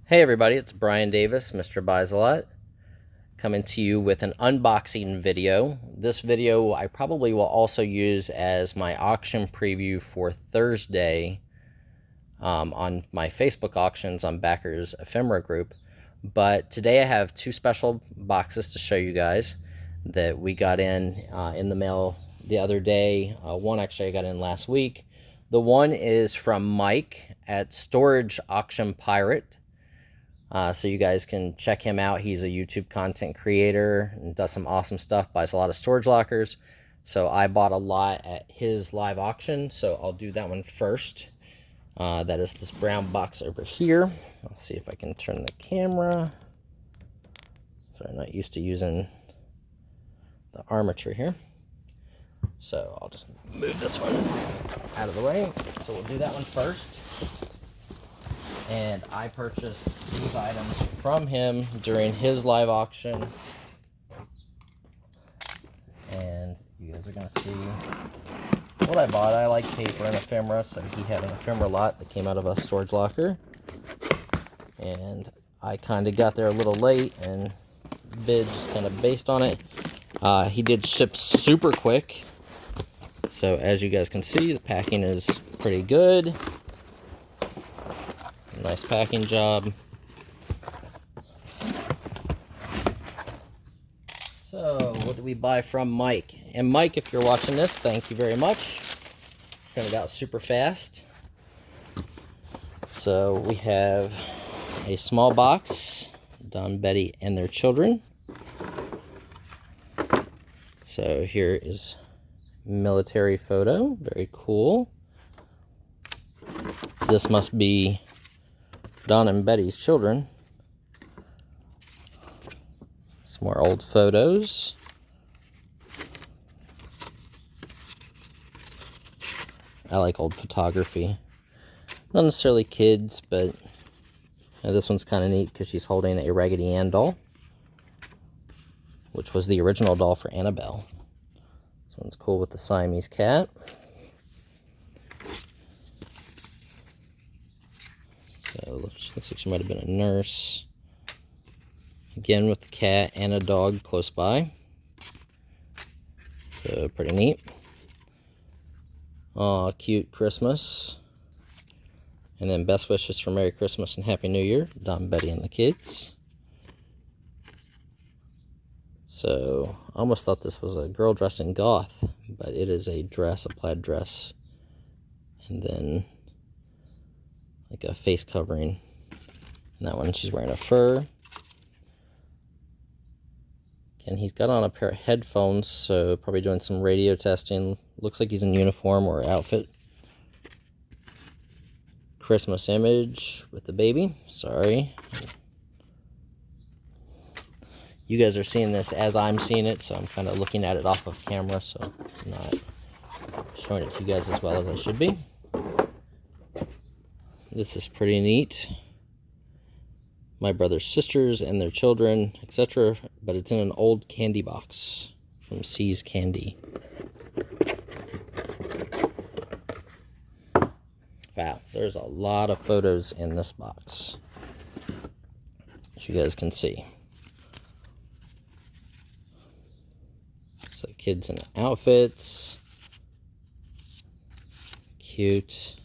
Hey everybody, it's Brian Davis, Mr. Buys a Lot, coming to you with an unboxing video. This video I probably will also use as my auction preview for Thursday on my Facebook auctions on Backers Ephemera group. But today I have two special boxes to show you guys that we got in the mail the other day. One actually I got in last week. The one is from Mike at Storage Auction Pirate. So you guys can check him out. He's a YouTube content creator and does some awesome stuff, buys a lot of storage lockers. So I bought a lot at his live auction, so I'll do that one first. That is this brown box over here. Let's see if I can turn the camera. So I'm not used to using the armature here. So I'll just move this one out of the way. So we'll do that one first. And I purchased these items from him during his live auction. And you guys are going to see what I bought. I like paper and ephemera, so he had an ephemera lot that came out of a storage locker. And I kind of got there a little late and bid just kind of based on it. He did ship super quick. So as you guys can see, the packing is pretty good. Nice packing job. So, what did we buy from Mike? And Mike, if you're watching this, thank you very much. Sent it out super fast. So, we have a small box, Don, Betty, and their children. So, here is military photo. Very cool. This must be Don and Betty's children. Some more old photos. I like old photography. Not necessarily kids, but this one's kind of neat because she's holding a Raggedy Ann doll, which was the original doll for Annabelle. This one's cool with the Siamese cat. So looks like she might have been a nurse. Again with the cat and a dog close by. So pretty neat. Aw, cute Christmas. And then best wishes for Merry Christmas and Happy New Year, Don, Betty, and the kids. So I almost thought this was a girl dressed in goth, but it is a dress, a plaid dress. And then like a face covering. And that one, she's wearing a fur. And he's got on a pair of headphones, so probably doing some radio testing. Looks like he's in uniform or outfit. Christmas image with the baby. Sorry. You guys are seeing this as I'm seeing it, so I'm kind of looking at it off of camera, so I'm not showing it to you guys as well as I should be. This is pretty neat. My brother's sisters and their children, etc. But it's in an old candy box from C's Candy. Wow, there's a lot of photos in this box, as you guys can see. So kids in outfits. Cute.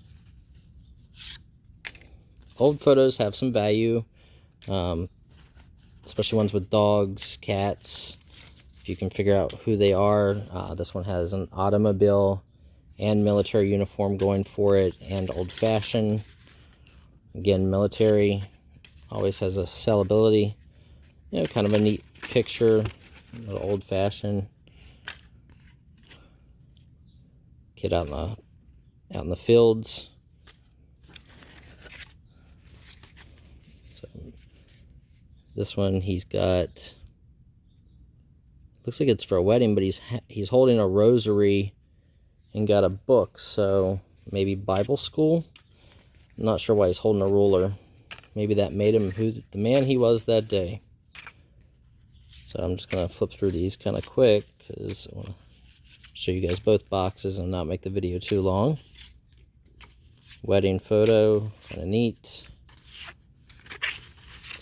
Old photos have some value. Especially ones with dogs, cats. If you can figure out who they are. This one has an automobile and military uniform going for it, and old-fashioned. Again, military always has a sellability. You know, kind of a neat picture. A little old-fashioned. Kid out in the fields. This one, he's got, looks like it's for a wedding, but he's holding a rosary and got a book, so maybe Bible school. I'm not sure why he's holding a ruler. Maybe that made him the man he was that day. So I'm just going to flip through these kind of quick because I want to show you guys both boxes and not make the video too long. Wedding photo, kind of neat.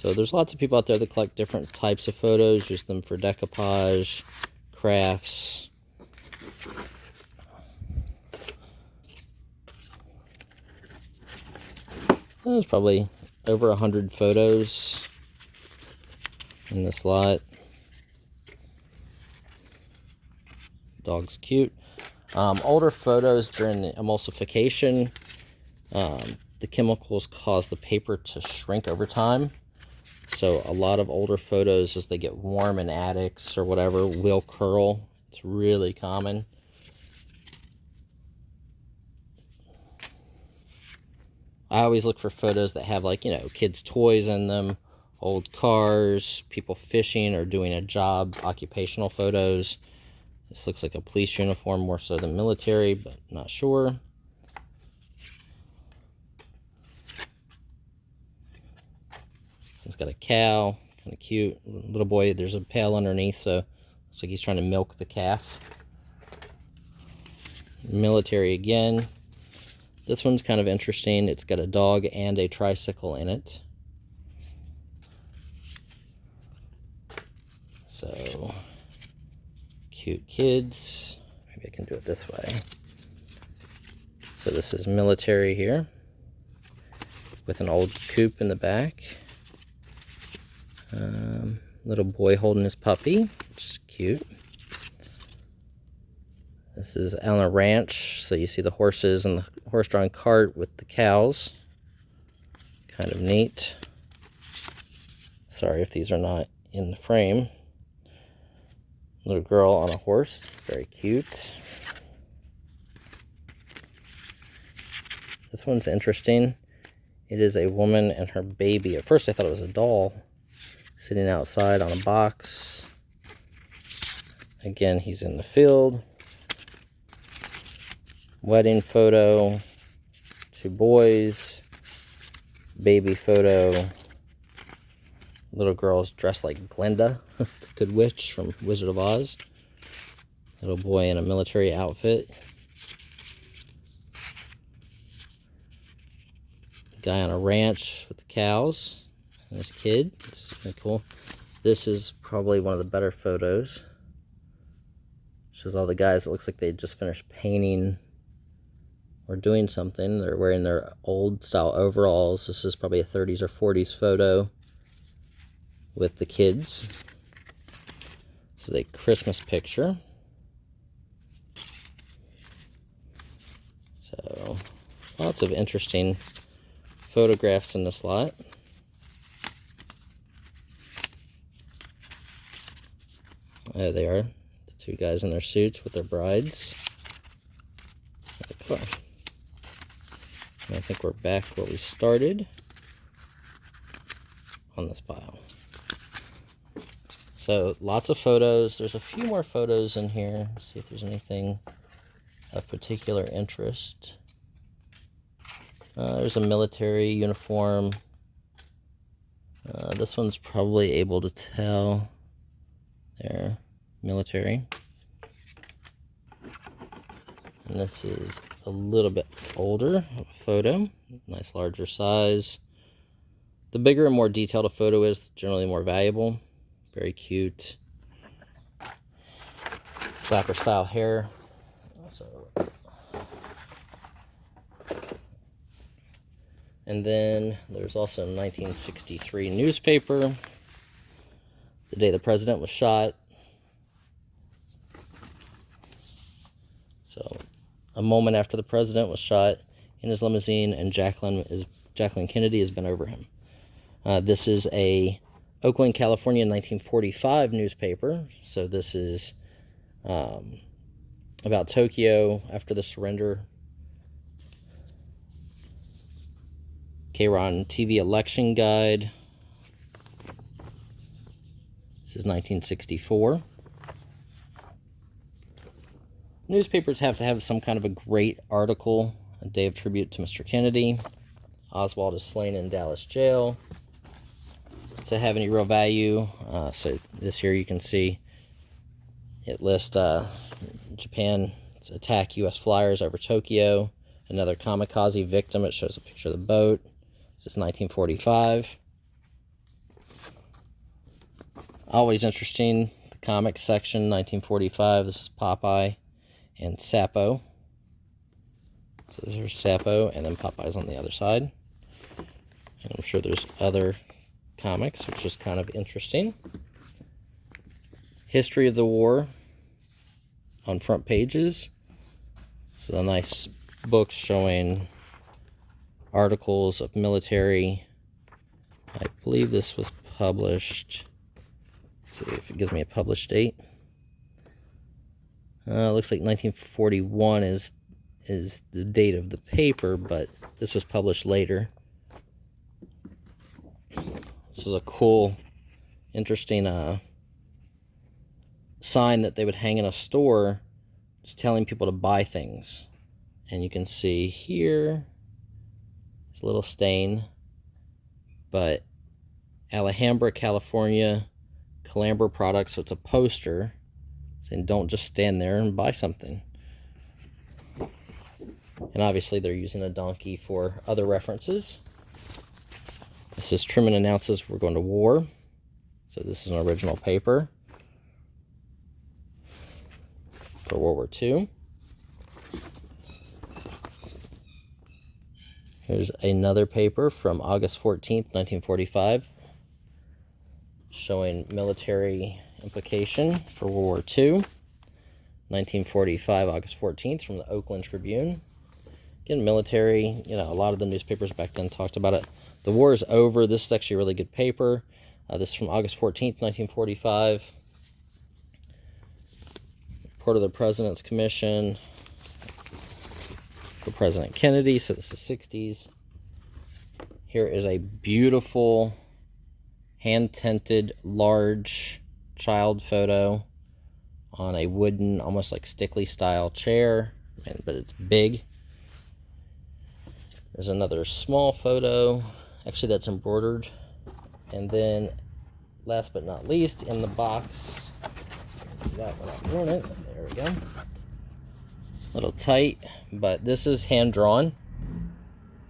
So there's lots of people out there that collect different types of photos, use them for decoupage, crafts. There's probably over 100 photos in this lot. Dog's cute. Older photos during the emulsification, the chemicals cause the paper to shrink over time. So a lot of older photos, as they get warm in attics or whatever, will curl. It's really common. I always look for photos that have, like, kids' toys in them, old cars, people fishing or doing a job, occupational photos. This looks like a police uniform more so than military, but not sure. It's got a cow, kind of cute. Little boy, there's a pail underneath, so looks like he's trying to milk the calf. Military again. This one's kind of interesting. It's got a dog and a tricycle in it. So, cute kids. Maybe I can do it this way. So this is military here, with an old coupe in the back. Little boy holding his puppy, which is cute. This is on a ranch, so you see the horses and the horse-drawn cart with the cows. Kind of neat. Sorry if these are not in the frame. Little girl on a horse, very cute. This one's interesting. It is a woman and her baby. At first I thought it was a doll sitting outside on a box. Again, he's in the field. Wedding photo, 2 boys, baby photo, little girl's dressed like Glinda, the Good Witch from Wizard of Oz. Little boy in a military outfit. Guy on a ranch with the cows and his kid. It's really cool. This is probably one of the better photos. Shows all the guys. It looks like they just finished painting or doing something. They're wearing their old style overalls. This is probably a 30s or 40s photo with the kids. This is a Christmas picture. So lots of interesting photographs in this lot. There they are, the 2 guys in their suits with their brides. Cool. And I think we're back where we started on this pile. So lots of photos. There's a few more photos in here. Let's see if there's anything of particular interest. There's a military uniform. This one's probably able to tell. There, military. And this is a little bit older of a photo, nice larger size. The bigger and more detailed a photo is, generally more valuable. Very cute. Flapper style hair. And then there's also a 1963 newspaper, the day the president was shot. So, a moment after the president was shot in his limousine, and Jacqueline Kennedy has been over him. This is a Oakland, California, 1945 newspaper. So this is about Tokyo after the surrender. Keiron TV election guide. This is 1964. Newspapers have to have some kind of a great article, a day of tribute to Mr. Kennedy. Oswald is slain in Dallas jail. To have any real value, so this here you can see it lists Japan's attack U.S. flyers over Tokyo. Another kamikaze victim. It shows a picture of the boat. This is 1945. Always interesting. The comics section, 1945. This is Popeye and Sapo. So there's Sapo, and then Popeye's on the other side. And I'm sure there's other comics, which is kind of interesting. History of the war on front pages. This is a nice book showing articles of military. I believe this was published. Let's see if it gives me a published date. It looks like 1941 is the date of the paper, but this was published later. This is a cool, interesting sign that they would hang in a store just telling people to buy things. And you can see here, it's a little stain, but Alhambra, California, Calambre products, so it's a poster saying don't just stand there and buy something. And obviously they're using a donkey for other references. This is Truman announces we're going to war. So this is an original paper for World War II. Here's another paper from August 14th, 1945, showing military implication for World War II. 1945, August 14th, from the Oakland Tribune. Again, military, a lot of the newspapers back then talked about it. The war is over. This is actually a really good paper. This is from August 14th, 1945. Report of the President's Commission for President Kennedy. So this is 60s. Here is a beautiful hand-tinted large child photo on a wooden, almost like Stickley style chair, but it's big. There's another small photo, actually that's embroidered. And then, last but not least, in the box, that without doing it, there we go. A little tight, but this is hand-drawn.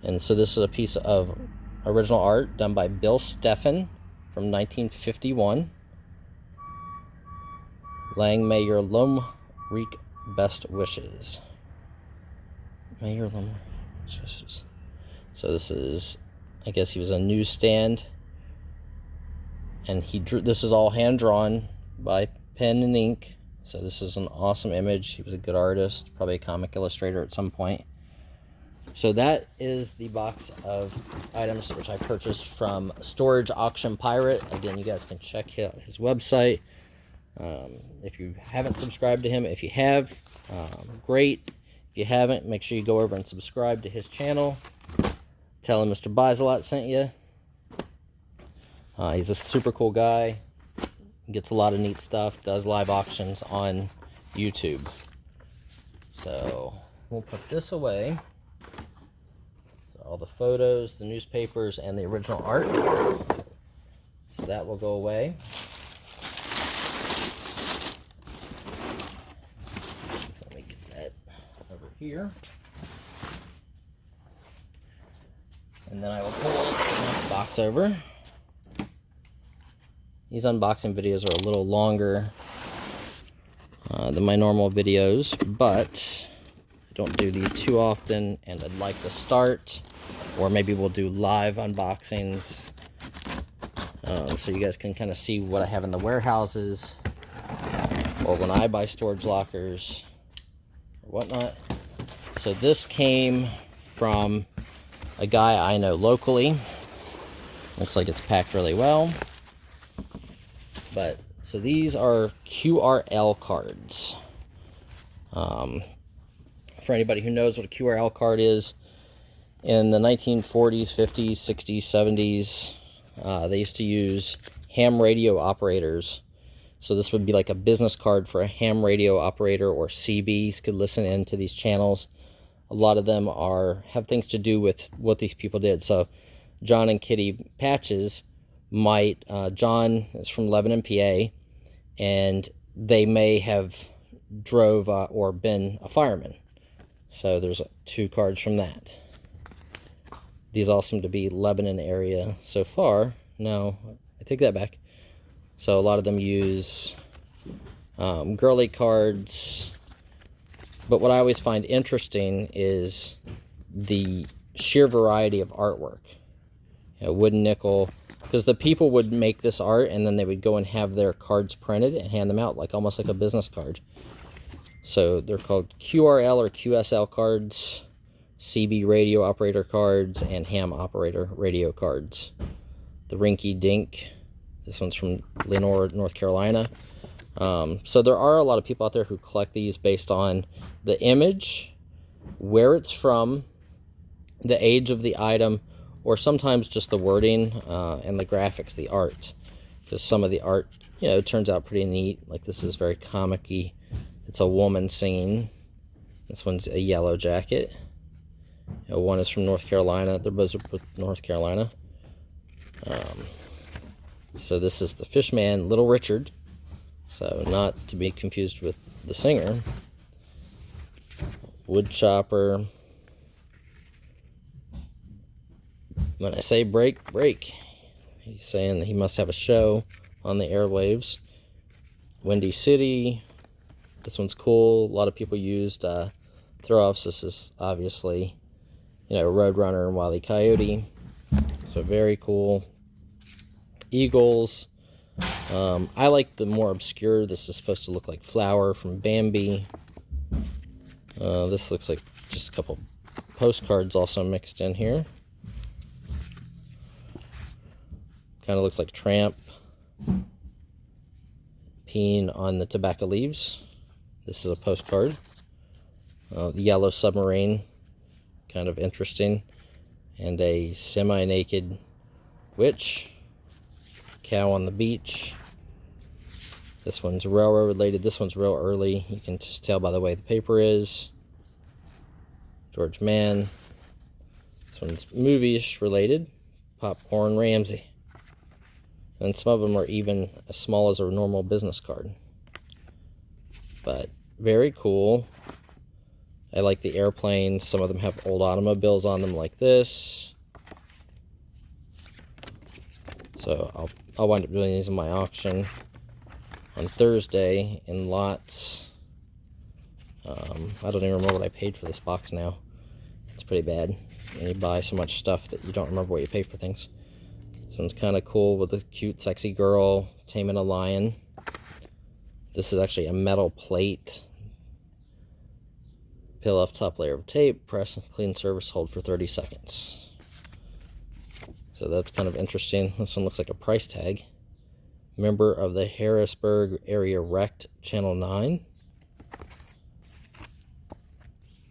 And so this is a piece of original art done by Bill Steffen from 1951. Lang may your loam reek best wishes. May your loam reek wishes. So this is, I guess he was a newsstand, and he drew. This is all hand drawn by pen and ink. So this is an awesome image. He was a good artist, probably a comic illustrator at some point. So that is the box of items which I purchased from Storage Auction Pirate. Again, you guys can check out his website. If you haven't subscribed to him, if you have, great. If you haven't, make sure you go over and subscribe to his channel. Tell him Mr. Buys-A-Lot sent you. He's a super cool guy. Gets a lot of neat stuff. Does live auctions on YouTube. So we'll put this away. So all the photos, the newspapers, and the original art. So that will go away. Let me get that over here. And then I will pull this box over. These unboxing videos are a little longer than my normal videos, but I don't do these too often, and I'd like to start, or maybe we'll do live unboxings, so you guys can kind of see what I have in the warehouses, or when I buy storage lockers, or whatnot. So this came from a guy I know locally. Looks like it's packed really well. But so these are QRL cards. For anybody who knows what a QRL card is, in the 1940s, 50s, 60s, 70s, they used to use ham radio operators. So this would be like a business card for a ham radio operator, or CBs could listen in to these channels. A lot of them have things to do with what these people did. So John and Kitty Patches might, John is from Lebanon, PA, and they may have drove or been a fireman. So there's 2 cards from that. These all seem to be Lebanon area so far. No, I take that back. So a lot of them use girly cards. But what I always find interesting is the sheer variety of artwork. Wooden nickel, because the people would make this art and then they would go and have their cards printed and hand them out like almost like a business card. So they're called QRL or QSL cards, CB radio operator cards, and ham operator radio cards. The Rinky Dink, this one's from Lenore, North Carolina. So there are a lot of people out there who collect these based on the image, where it's from, the age of the item, or sometimes just the wording and the graphics, the art. Because some of the art, turns out pretty neat. Like this is very comic-y. It's a woman singing. This one's a yellow jacket. One is from North Carolina. They're both from North Carolina. So this is the Fishman, Little Richard. So not to be confused with the singer. Wood chopper. When I say break, break. He's saying he must have a show on the airwaves. Windy City. This one's cool. A lot of people used throw-offs. This is obviously, Roadrunner and Wile E. Coyote. So very cool. Eagles. I like the more obscure. This is supposed to look like Flower from Bambi. This looks like just a couple postcards also mixed in here. Kind of looks like Tramp peeing on the tobacco leaves. This is a postcard. The Yellow Submarine, kind of interesting. And a semi-naked witch. Cow on the beach. This one's railroad related. This one's real early. You can just tell by the way the paper is. George Mann. This one's movie-ish related. Popcorn Ramsey. And some of them are even as small as a normal business card. But very cool. I like the airplanes. Some of them have old automobiles on them like this. So I'll wind up doing these in my auction on Thursday in lots. I don't even remember what I paid for this box now. It's pretty bad. And you buy so much stuff that you don't remember what you pay for things. This one's kind of cool with a cute, sexy girl taming a lion. This is actually a metal plate. Peel off top layer of tape, press and clean surface, hold for 30 seconds. So that's kind of interesting. This one looks like a price tag. Member of the Harrisburg Area Rect Channel 9.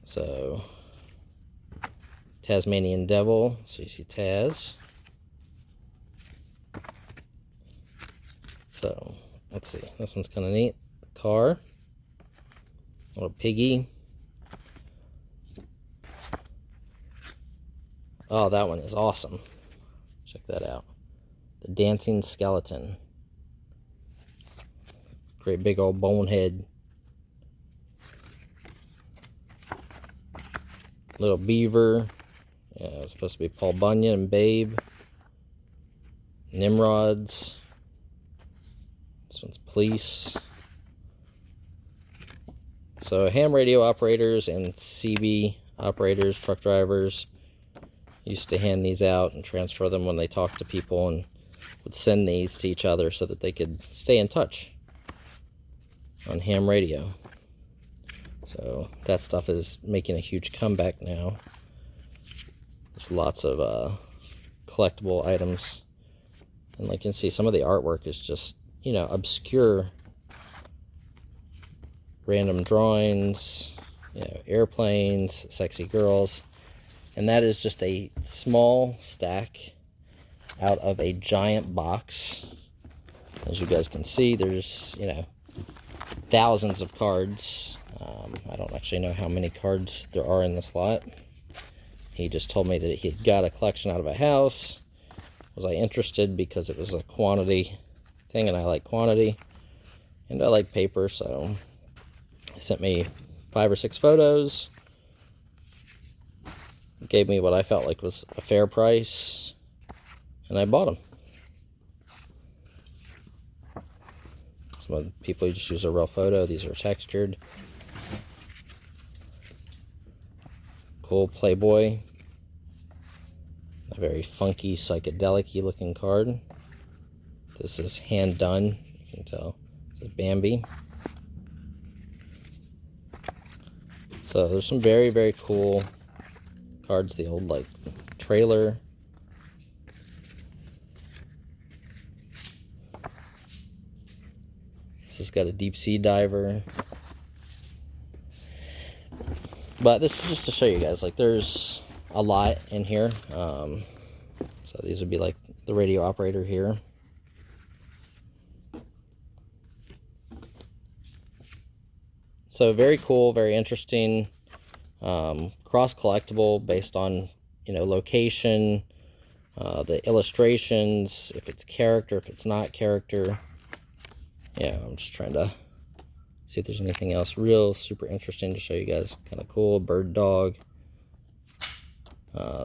So, Tasmanian Devil. So you see Taz. So, let's see. This one's kind of neat. Car. Little piggy. Oh, that one is awesome. Check that out. The Dancing Skeleton. Great big old bonehead. Little beaver. Yeah, it was supposed to be Paul Bunyan and Babe. Nimrods. This one's police. So ham radio operators and CB operators, truck drivers, used to hand these out and transfer them when they talked to people, and would send these to each other so that they could stay in touch on ham radio. So that stuff is making a huge comeback now. There's lots of collectible items, and like you can see, some of the artwork is just, obscure. Random drawings, airplanes, sexy girls. And that is just a small stack out of a giant box. As you guys can see, there's, thousands of cards. I don't actually know how many cards there are in this lot. He just told me that he had got a collection out of a house. Was I interested because it was a quantity thing, and I like quantity. And I like paper, so he sent me 5 or 6 photos. Gave me what I felt like was a fair price, and I bought them. Some of the people just use a real photo. These are textured. Cool Playboy. A very funky, psychedelic-y looking card. This is hand done. You can tell. It's Bambi. So there's some very, very cool cards. The old, like, trailer. This has got a deep sea diver. But this is just to show you guys, like, there's a lot in here. So these would be like the radio operator here. So very cool, very interesting. Cross collectible based on, you know, location, the illustrations, if it's character, if it's not character. Yeah, I'm just trying to see if there's anything else real super interesting to show you guys. Kind of cool. Bird dog.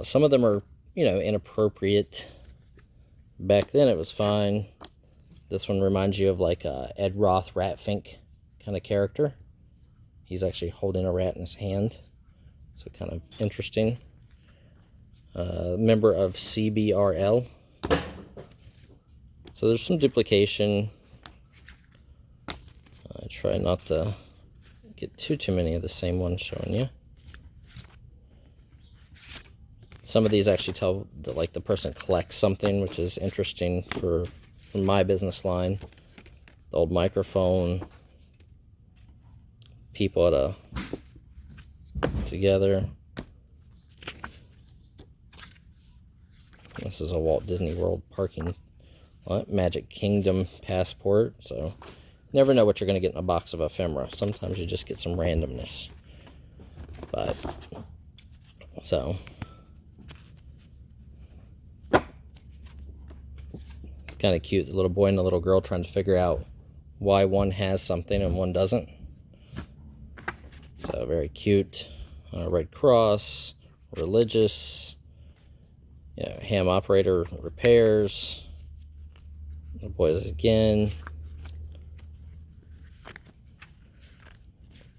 Some of them are, you know, inappropriate. Back then it was fine. This one reminds you of like a Ed Roth Rat Fink kind of character. He's actually holding a rat in his hand. So kind of interesting. Member of CBRL. So there's some duplication. I try not to get too many of the same ones showing you. Some of these actually tell that, like, the person collects something, which is interesting for my business line. The old microphone. People at a together. This is a Walt Disney World parking lot. Magic Kingdom passport. So never know what you're going to get in a box of ephemera. Sometimes you just get some randomness. But so it's kind of cute. A little boy and a little girl trying to figure out why one has something and one doesn't. So very cute. Red Cross, religious, you know, ham operator repairs. The boys again.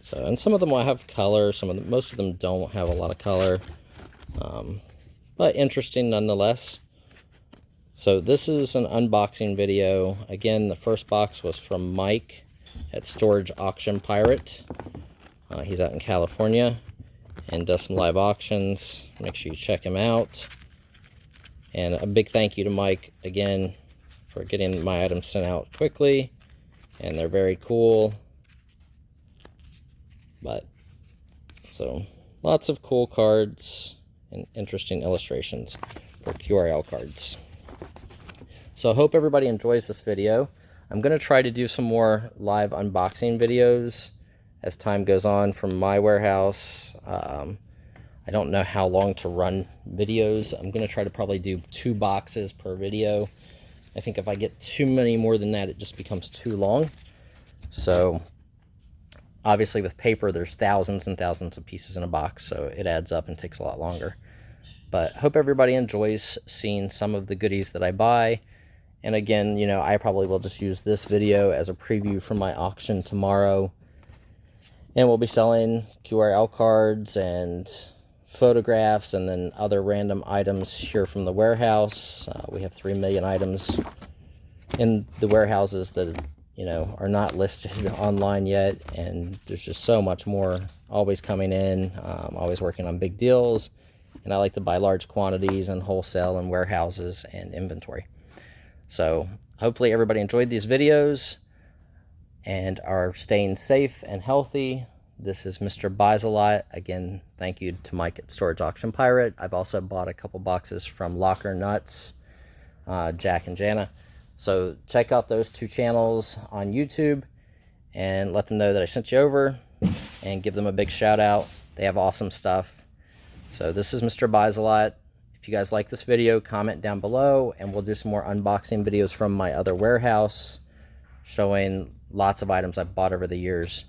So, and some of them will have color. Most of them don't have a lot of color, but interesting nonetheless. So this is an unboxing video. Again, the first box was from Mike at Storage Auction Pirate. He's out in California and does some live auctions. Make sure you check him out. And a big thank you to Mike again for getting my items sent out quickly. And they're very cool. But so lots of cool cards and interesting illustrations for QRL cards. So I hope everybody enjoys this video. I'm going to try to do some more live unboxing videos as time goes on from my warehouse. I don't know how long to run videos. I'm going to try to probably do 2 boxes per video. I think if I get too many more than that, it just becomes too long. So obviously with paper, there's thousands and thousands of pieces in a box, so it adds up and takes a lot longer. But hope everybody enjoys seeing some of the goodies that I buy. And again, you know, I probably will just use this video as a preview for my auction tomorrow. And we'll be selling QRL cards and photographs and then other random items here from the warehouse. We have 3 million items in the warehouses that, you know, are not listed online yet. And there's just so much more always coming in. Always working on big deals. And I like to buy large quantities and wholesale and warehouses and inventory. So hopefully everybody enjoyed these videos and are staying safe and healthy. This is Mr. Buys a Lot. Again, thank you to Mike at Storage Auction Pirate. I've also bought a couple boxes from Locker Nuts, Jack and Jana. So check out those 2 channels on YouTube and let them know that I sent you over and give them a big shout out. They have awesome stuff. So this is Mr. Buys a Lot. If you guys like this video, comment down below and we'll do some more unboxing videos from my other warehouse showing lots of items I've bought over the years.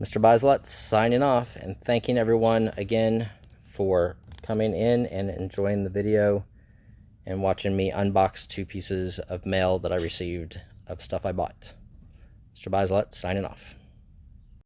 Mr. Buys a Lot signing off and thanking everyone again for coming in and enjoying the video and watching me unbox 2 pieces of mail that I received of stuff I bought. Mr. Bislett signing off.